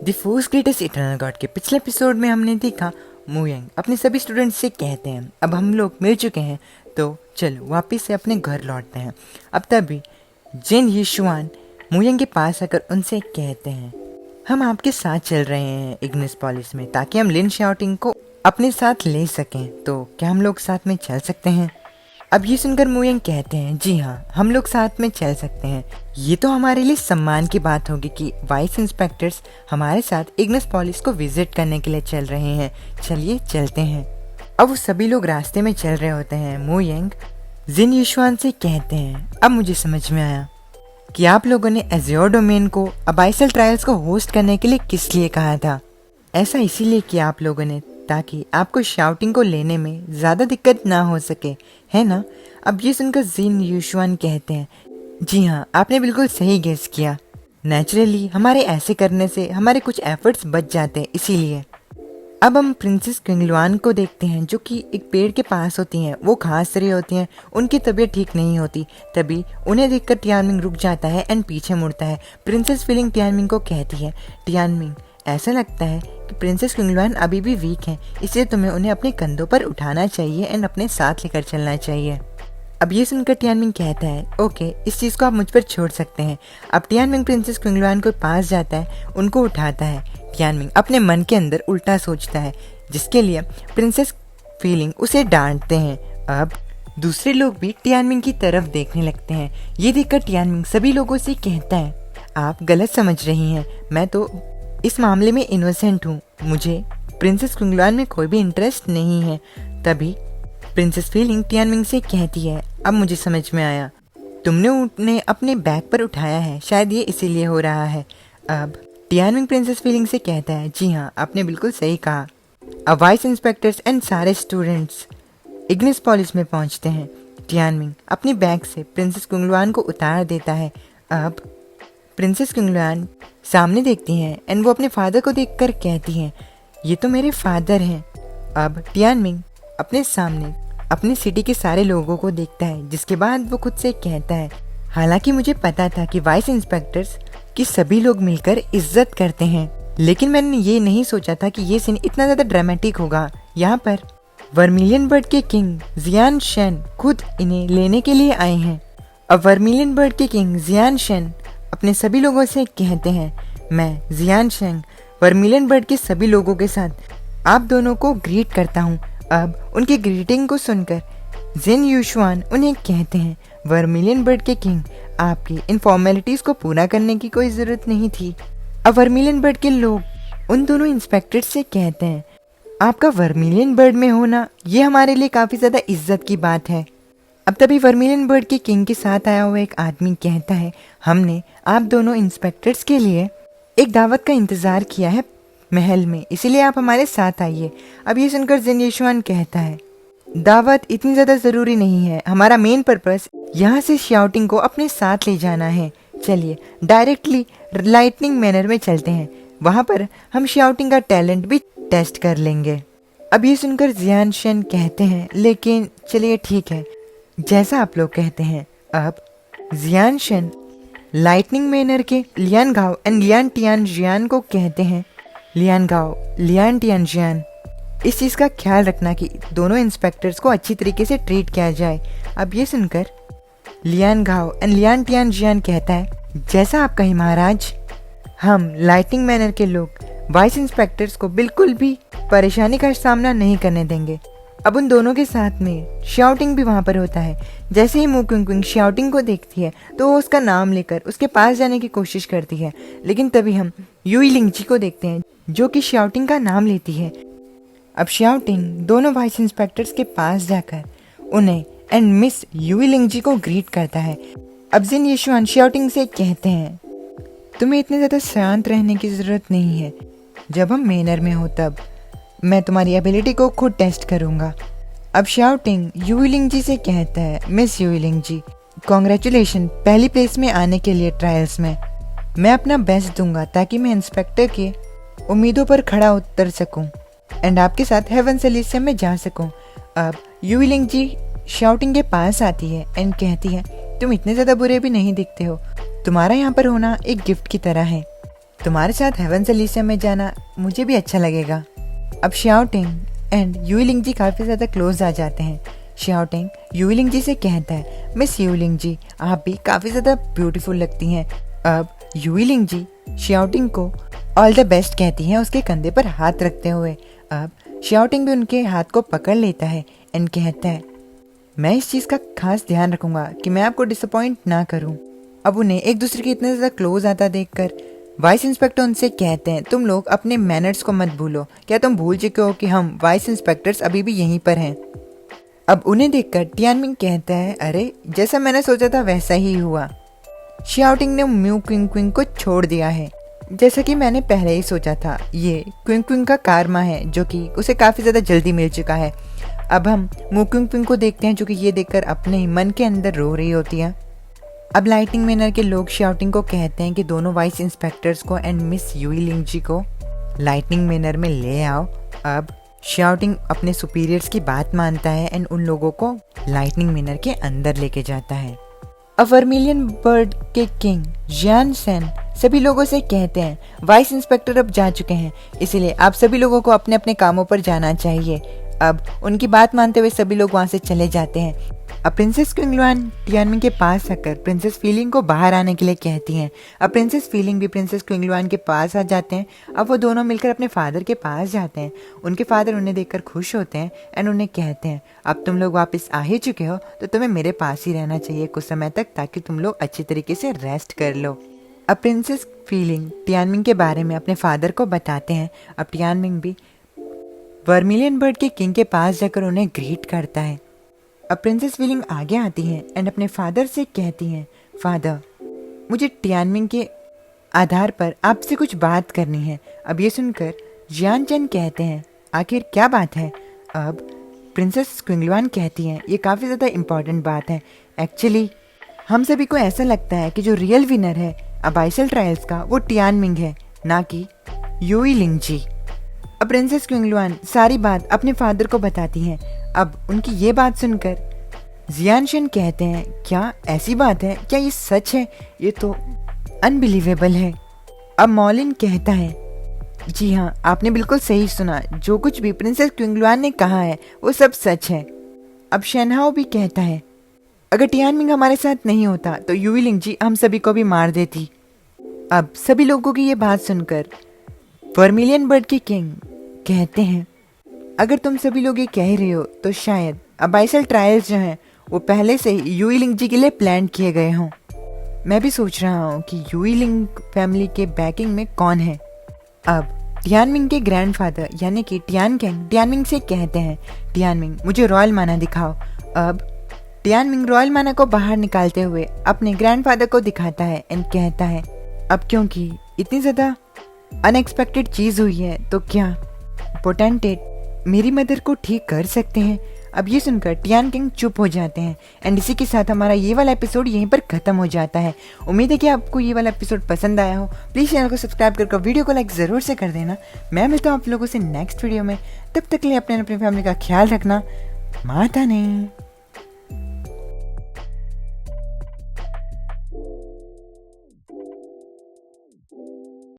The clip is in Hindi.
The force greatest eternal God के पिछले एपिसोड में हमने देखा मुयंग अपने सभी स्टूडेंट्स से कहते हैं अब हम लोग मिल चुके हैं तो चलो वापस से अपने घर लौटते हैं। अब तभी जिन यीशुआन मुयंग के पास आकर उनसे कहते हैं हम आपके साथ चल रहे हैं इग्निस पॉलिस में ताकि हम लिन शाउटिंग को अपने साथ ले सकें, तो क्या हम लोग साथ में चल सकते हैं। अब ये सुनकर मुयंग कहते हैं जी हाँ, हम लोग साथ में चल सकते हैं। ये तो हमारे लिए सम्मान की बात होगी कि वाइस इंस्पेक्टर्स हमारे साथ इग्निस पॉलिस को विजिट करने के लिए चल रहे हैं, चलिए चलते हैं। अब वो सभी लोग रास्ते में चल रहे होते हैं। मुयंग जिन यीशुआन से कहते हैं अब मुझे समझ में आया कि आप लोगों ने एज़्योर डोमेन को अबाइसल ट्रायल्स को होस्ट करने के लिए किस लिए कहा था। ऐसा इसीलिए किया आप लोगों ने ताकि आपको शाउटिंग को लेने में ज़्यादा दिक्कत ना हो सके, है ना। अब ये सुनकर जिन यीशुआन कहते हैं जी हाँ, आपने बिल्कुल सही गेस किया। नेचुरली हमारे ऐसे करने से हमारे कुछ एफर्ट्स बच जाते हैं, इसीलिए। अब हम प्रिंसेस क्विंगलुआन को देखते हैं जो कि एक पेड़ के पास होती हैं। वो खास रही होती हैं, उनकी तबीयत ठीक नहीं होती। तभी उन्हें देखकर टियानमिंग रुक जाता है एंड पीछे मुड़ता है। प्रिंसेस फीलिंग टियानमिंग को कहती है टियानमिंग, ऐसा लगता है कि प्रिंसेस क्विंगलुआन अभी भी वीक हैं, इसलिए तुम्हें उन्हें अपने कंधों पर उठाना चाहिए एंड अपने साथ लेकर चलना चाहिए। अब ये सुनकर टियानमिंग कहता है ओके, इस चीज़ को आप मुझ पर छोड़ सकते हैं। अब टियानमिंग प्रिंसेस क्विंगलुआन के पास जाता है, उनको उठाता है। टियानमिंग अपने मन के अंदर उल्टा सोचता है, जिसके लिए प्रिंसेस फीलिंग उसे डांटते हैं। अब दूसरे लोग भी टियानमिंग की तरफ देखने लगते हैं। ये देखकर टियानमिंग सभी लोगों से कहता है आप गलत समझ रही हैं, मैं तो इस मामले में इनोसेंट हूँ, मुझे प्रिंसेस क्विंगलुआन में कोई भी इंटरेस्ट नहीं है। तभी प्रिंसेस फीलिंग टियानमिंग से कहती है अब मुझे समझ में आया, तुमने उन्हें अपने बैग पर उठाया है, शायद ये इसीलिए हो रहा है। अब टियानमिंग प्रिंसेस फीलिंग से कहता है जी हाँ, आपने बिल्कुल सही कहा। अब वाइस इंस्पेक्टर्स एंड सारे स्टूडेंट्स इग्निस पॉलिस में पहुंचते हैं। टियानमिंग अपने बैग से प्रिंसेस क्विंगलुआन को उतार देता है। अब प्रिंसेस क्विंगलुआन सामने देखती हैं एंड वो अपने फादर को देखकर कहती हैं ये तो मेरे फादर हैं। अब टियानमिंग अपने सामने अपनी सिटी के सारे लोगों को देखता है, जिसके बाद वो खुद से कहता है हालांकि मुझे पता था कि वाइस इंस्पेक्टर्स की सभी लोग मिलकर इज्जत करते हैं, लेकिन मैंने ये नहीं सोचा था कि ये सीन इतना ज़्यादा ड्रामेटिक होगा। यहाँ पर वर्मिलियन बर्ड के किंग जियान शेन खुद इन्हें लेने के लिए आए हैं। अब वर्मिलियन बर्ड के किंग जियान शेन अपने सभी लोगों से कहते हैं मैं जियान शेन वर्मिलियन बर्ड के सभी लोगों के साथ आप दोनों को ग्रीट करता हूँ। अब उनकी ग्रीटिंग को सुनकर जिन यीशुआन उन्हें कहते हैं वर्मिलियन बर्ड के किंग, आपकी इन फॉर्मेलिटीज़ को पूरा करने की कोई ज़रूरत नहीं थी। अब वर्मिलियन बर्ड के लोग उन दोनों इंस्पेक्टर्स से कहते हैं आपका वर्मिलियन बर्ड में होना ये हमारे लिए काफ़ी ज़्यादा इज्जत की बात है। अब तभी वर्मिलियन बर्ड के किंग के साथ आया हुआ एक आदमी कहता है हमने आप दोनों इंस्पेक्टर्स के लिए एक दावत का इंतज़ार किया है महल में, इसीलिए आप हमारे साथ आइए। अब ये सुनकर जिन यीशुआन कहता है दावत इतनी ज़्यादा ज़रूरी नहीं है, हमारा मेन पर्पस यहाँ से शाउटिंग को अपने साथ ले जाना है। चलिए डायरेक्टली लाइटनिंग मैनर में चलते हैं, वहाँ पर हम शाउटिंग का टैलेंट भी टेस्ट कर लेंगे। अब ये सुनकर जियान शेन कहते हैं लेकिन चलिए ठीक है, जैसा आप लोग कहते हैं। अब जियान शेन लाइटनिंग मैनर के लियान गाओ एंड लियान टियान जियान को कहते हैं लियान गाओ लियान टियान जियान, इस चीज़ का ख्याल रखना कि दोनों इंस्पेक्टर्स को अच्छी तरीके से ट्रीट किया जाए। अब ये सुनकर लियान गाओ एंड लियान टियान जियान कहता है जैसा आप कहें महाराज, हम लाइटिंग मैनर के लोग वाइस इंस्पेक्टर्स को बिल्कुल भी परेशानी का सामना नहीं करने देंगे। अब उन दोनों के साथ में शाउटिंग भी वहाँ पर होता है। जैसे ही मू क्विंग क्विंग शाउटिंग को देखती है तो वो उसका नाम लेकर उसके पास जाने की कोशिश करती है, लेकिन तभी हम युई लिंगजी को देखते हैं जो कि शाउटिंग का नाम लेती है। अब शाउटिंग दोनों वाइस इंस्पेक्टर्स के पास जाकर उन्हें एंड मिस युई लिंगजी को ग्रीट करता है। अब जिन यीशुआन शाउटिंग से कहते हैं तुम्हें इतने ज़्यादा शांत रहने की ज़रूरत नहीं है, जब हम मेनर में हो तब मैं तुम्हारी एबिलिटी को खुद टेस्ट करूँगा। अब शाउटिंग युई लिंगजी से कहता है मिस युई लिंगजी, कॉन्ग्रेचुलेशन पहली प्लेस में आने के लिए ट्रायल्स में। मैं अपना बेस्ट दूंगा ताकि मैं इंस्पेक्टर के उम्मीदों पर खड़ा उतर सकूं एंड आपके साथ हेवन सेलिसियम में जा सकूं। अब युई लिंगजी शाउटिंग के पास आती है एंड कहती है तुम इतने ज़्यादा बुरे भी नहीं दिखते हो, तुम्हारा यहाँ पर होना एक गिफ्ट की तरह है। तुम्हारे साथ हेवन एलिसिया में जाना मुझे भी अच्छा लगेगा। अब शाओटिंग एंड यूलिंग जी काफ़ी ज़्यादा क्लोज आ जाते हैं। शाओटिंग यूलिंग जी से कहता है, मिस यूलिंग जी आप भी काफ़ी ज़्यादा ब्यूटीफुल लगती हैं। अब यूलिंग जी शाओटिंग को ऑल द बेस्ट कहती हैं उसके कंधे पर हाथ रखते हुए। अब शाओटिंग भी उनके हाथ को पकड़ लेता है एंड कहता है, मैं इस चीज़ का खास ध्यान रखूंगा कि मैं आपको डिसअपॉइंट ना करूं। अब उन्हें एक दूसरे के इतने ज़्यादा क्लोज आता देखकर वाइस इंस्पेक्टर उनसे कहते हैं, तुम लोग अपने मैनर्स को मत भूलो। क्या तुम भूल चुके हो कि हम वाइस इंस्पेक्टर्स अभी भी यहीं पर हैं? अब उन्हें देखकर टियानमिंग कहता है, अरे जैसा मैंने सोचा था वैसा ही हुआ। शाओटिंग ने म्यू क्विंग क्विंग को छोड़ दिया है, जैसा कि मैंने पहले ही सोचा था। ये क्विंग क्विंग का कारमा है जो कि उसे काफ़ी ज़्यादा जल्दी मिल चुका है। अब हम म्यू क्विंग क्विंग को देखते हैं जो कि ये देखकर अपने ही मन के अंदर रो रही होती है। अब लाइटिंग मैनर के लोग शाओटिंग को कहते हैं कि दोनों वाइस इंस्पेक्टर्स को एंड मिस यूलिंग जी को लाइटिंग मैनर में ले आओ। अब शाओटिंग अपने सुपीरियर्स की बात मानता है एंड उन लोगों को लाइटनिंग मैनर के अंदर लेके जाता है। अब वर्मिलियन बर्ड के किंग जियान सेन सभी लोगों से कहते हैं, वाइस इंस्पेक्टर अब जा चुके हैं, इसलिए आप सभी लोगों को अपने अपने कामों पर जाना चाहिए। अब उनकी बात मानते हुए सभी लोग वहाँ से चले जाते हैं। अब प्रिंसेस क्विंगलुआन टियानमिंग के पास आकर प्रिंसेस फीलिंग को बाहर आने के लिए कहती हैं। अब प्रिंसेस फीलिंग भी प्रिंसेस क्विंगलुआन के पास आ जाते हैं। अब वो दोनों मिलकर अपने फादर के पास जाते हैं। उनके फादर उन्हें देखकर खुश होते हैं एंड उन्हें कहते हैं, अब तुम लोग वापस आ ही चुके हो तो तुम्हें मेरे पास ही रहना चाहिए कुछ समय तक, ताकि तुम लोग अच्छी तरीके से रेस्ट कर लो। अब प्रिंसेस फीलिंग टियानमिंग के बारे में अपने फादर को बताते हैं। अब टियानमिंग भी वर्मिलियन बर्ड के किंग के पास जाकर उन्हें ग्रीट करता है। अब प्रिंसेस फीलिंग आगे आती हैं एंड अपने फादर से कहती हैं, फादर मुझे टियानमिंग के आधार पर आपसे कुछ बात करनी है। अब ये सुनकर जियान चेन कहते हैं, आखिर क्या बात है? अब प्रिंसेस क्विंगलुआन कहती हैं, ये काफ़ी ज़्यादा इम्पॉर्टेंट बात है। एक्चुअली हम सभी को ऐसा लगता है कि जो रियल विनर है अबाइसल ट्रायल्स का वो टियानमिंग है, ना कि यूलिंग जी। अब प्रिंसेस क्विंगलुआन सारी बात अपने फादर को बताती हैं। अब उनकी ये बात सुनकर जियानशन कहते हैं, क्या ऐसी बात है? क्या ये सच है? ये तो अनबिलीवेबल है। अब मॉलिन कहता है, जी हाँ आपने बिल्कुल सही सुना, जो कुछ भी प्रिंसेस क्विंगलुआन ने कहा है वो सब सच है। अब शेनहाओ भी कहता है, अगर टियानमिंग हमारे साथ नहीं होता तो यूलिंग जी हम सभी को भी मार देती। अब सभी लोगों की ये बात सुनकर वर्मिलियन बर्ड के किंग कहते हैं, अगर तुम सभी लोग ये कह रहे हो तो शायद अबाइसल ट्रायल्स जो हैं वो पहले से ही यूलिंग जी के लिए प्लान किए गए हों। मैं भी सोच रहा हूँ कि यूलिंग फैमिली के बैकिंग में कौन है। अब टियानमिंग के ग्रैंडफादर यानी कि टियान कैंग टियानमिंग से कहते हैं, टियानमिंग मुझे रॉयल माना दिखाओ। अब टियानमिंग रॉयल माना को बाहर निकालते हुए अपने ग्रैंडफादर को दिखाता है एंड कहता है, अब क्योंकि इतनी ज़्यादा अनएक्सपेक्टेड चीज़ हुई है तो क्या पोटेंटेट मेरी मदर को ठीक कर सकते हैं? अब ये सुनकर टियान किंग चुप हो जाते हैं एंड इसी के साथ हमारा ये वाला एपिसोड यहीं पर ख़त्म हो जाता है। उम्मीद है कि आपको ये वाला एपिसोड पसंद आया हो। प्लीज़ चैनल को सब्सक्राइब करके वीडियो को लाइक ज़रूर से कर देना। मैं मिलता हूँ आप लोगों से नेक्स्ट वीडियो में, तब तक के लिए अपने फैमिली का ख्याल रखना। माता नहीं।